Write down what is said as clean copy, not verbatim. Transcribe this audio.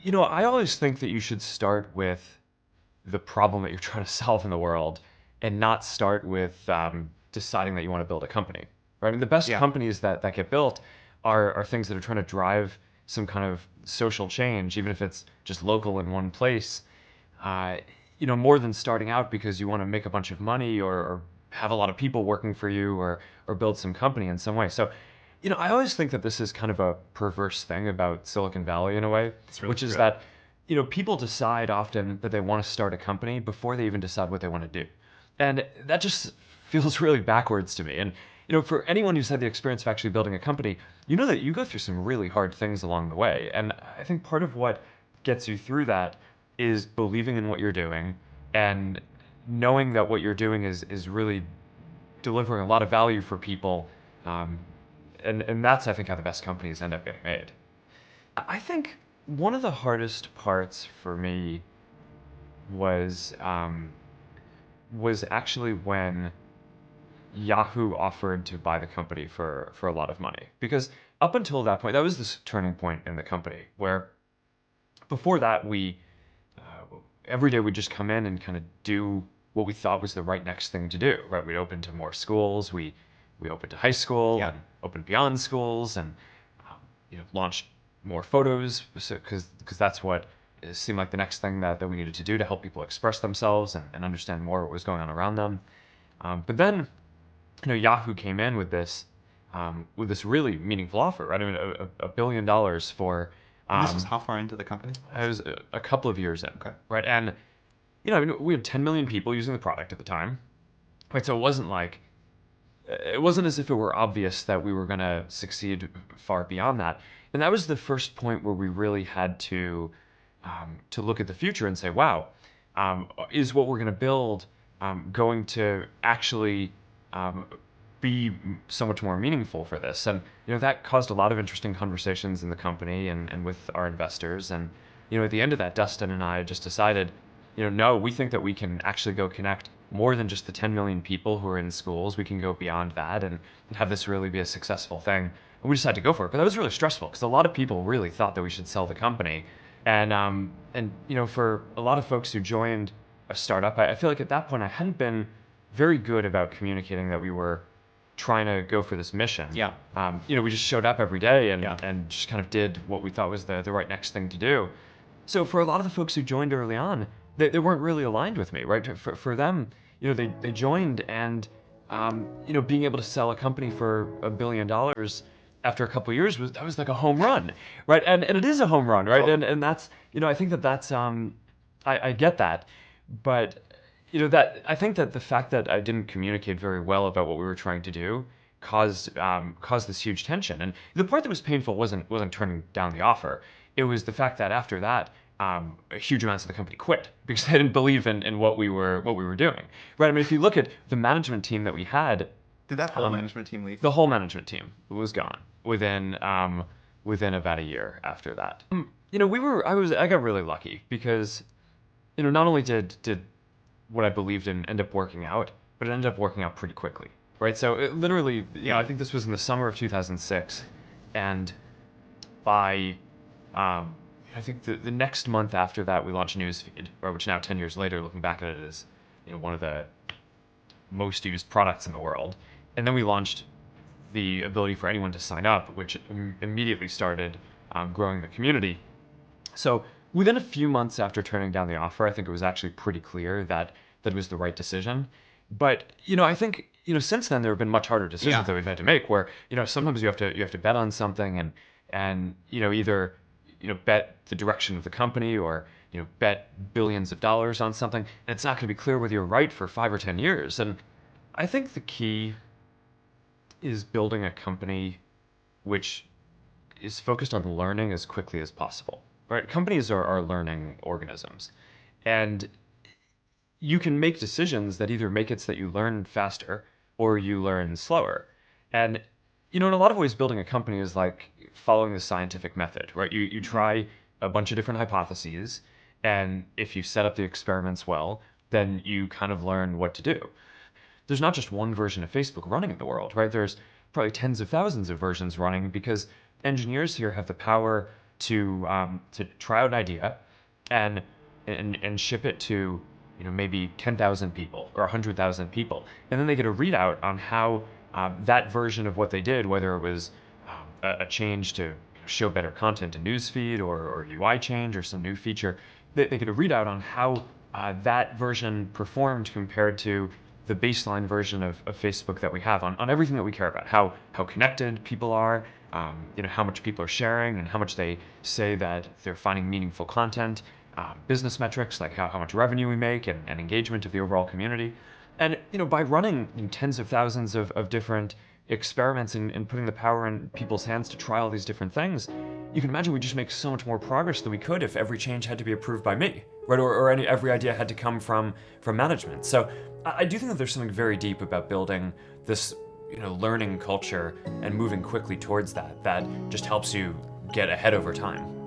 I always think that you should start with the problem that you're trying to solve in the world and not start with deciding that you want to build a company. Right? I mean, the best Yeah. companies that get built are things that are trying to drive some kind of social change, even if it's just local in one place. Uh, more than starting out because you want to make a bunch of money or have a lot of people working for you or build some company in some way. So, I always think that this is kind of a perverse thing about Silicon Valley in a way, It's really which is true. that, people decide often that they want to start a company before they even decide what they want to do. And that just feels really backwards to me. And, for anyone who's had the experience of actually building a company, you know that you go through some really hard things along the way. And I think part of what gets you through that is believing in what you're doing and knowing that what you're doing is really delivering a lot of value for people. Um, and that's, I think, how the best companies end up getting made. I think one of the hardest parts for me was was actually when Yahoo offered to buy the company for a lot of money. Because up until that point, that was this turning point in the company where before that every day we'd just come in and kind of do what we thought was the right next thing to do. Right, we'd open to more schools. We opened to high school Yeah. and opened beyond schools and launched more photos because that's what it seemed like the next thing that we needed to do to help people express themselves and understand more what was going on around them. But then Yahoo came in with this really meaningful offer, right? I mean, $1 billion for And this was how far into the company? it was a couple of years in, Okay. right? And I mean, we had 10 million people using the product at the time, right? So it wasn't as if it were obvious that we were going to succeed far beyond that. And that was the first point where we really had to look at the future and say, wow, is what we're going to build going to actually um, be so much more meaningful for this? And that caused a lot of interesting conversations in the company and with our investors. And at the end of that, Dustin and I just decided, no, we think that we can actually go connect more than just the 10 million people who are in schools. We can go beyond that and have this really be a successful thing. And we decided to go for it. But that was really stressful because a lot of people really thought that we should sell the company. And for a lot of folks who joined a startup, I feel like at that point I hadn't been very good about communicating that we were trying to go for this mission. Yeah. We just showed up every day and Yeah. and just kind of did what we thought was the right next thing to do. So for a lot of the folks who joined early on, they weren't really aligned with me, right? For them, they joined and being able to sell a company for $1 billion after a couple of years was like a home run, right? And it is a home run, right? Oh. And that's I think that's I get that, but that I think that the fact that I didn't communicate very well about what we were trying to do caused this huge tension. And the part that was painful wasn't turning down the offer. It was the fact that after that, huge amounts of the company quit because they didn't believe in what we were doing. Right? I mean, if you look at the management team that we had, Did that whole management team leave? the whole management team was gone within about a year after that. I got really lucky because not only did what I believed in end up working out, but it ended up working out pretty quickly, right? So it literally, I think this was in the summer of 2006, and by I think the next month after that, we launched Newsfeed, right, which now 10 years later, looking back at it, is one of the most used products in the world. And then we launched the ability for anyone to sign up, which immediately started growing the community. So within a few months after turning down the offer, I think it was actually pretty clear that it was the right decision. But I think since then there have been much harder decisions Yeah. that we've had to make, where sometimes you have to bet on something and either bet the direction of the company or bet billions of dollars on something, and it's not going to be clear whether you're right for 5 or 10 years. And I think the key is building a company which is focused on learning as quickly as possible. Right? Companies are learning organisms. And you can make decisions that either make it so that you learn faster or you learn slower. And in a lot of ways, building a company is like following the scientific method, right? You try a bunch of different hypotheses, and if you set up the experiments well, then you kind of learn what to do. There's not just one version of Facebook running in the world, right? There's probably tens of thousands of versions running because engineers here have the power to try out an idea and and ship it to maybe 10,000 people or 100,000 people, and then they get a readout on how that version of what they did, whether it was a change to show better content in newsfeed or UI change or some new feature, they get a readout on how that version performed compared to the baseline version of Facebook that we have on everything that we care about, how connected people are, how much people are sharing and how much they say that they're finding meaningful content, business metrics like how much revenue we make and engagement of the overall community. And by running tens of thousands of different experiments and putting the power in people's hands to try all these different things, you can imagine we just make so much more progress than we could if every change had to be approved by me, right? Or every idea had to come from management. So I do think that there's something very deep about building this learning culture and moving quickly towards that just helps you get ahead over time.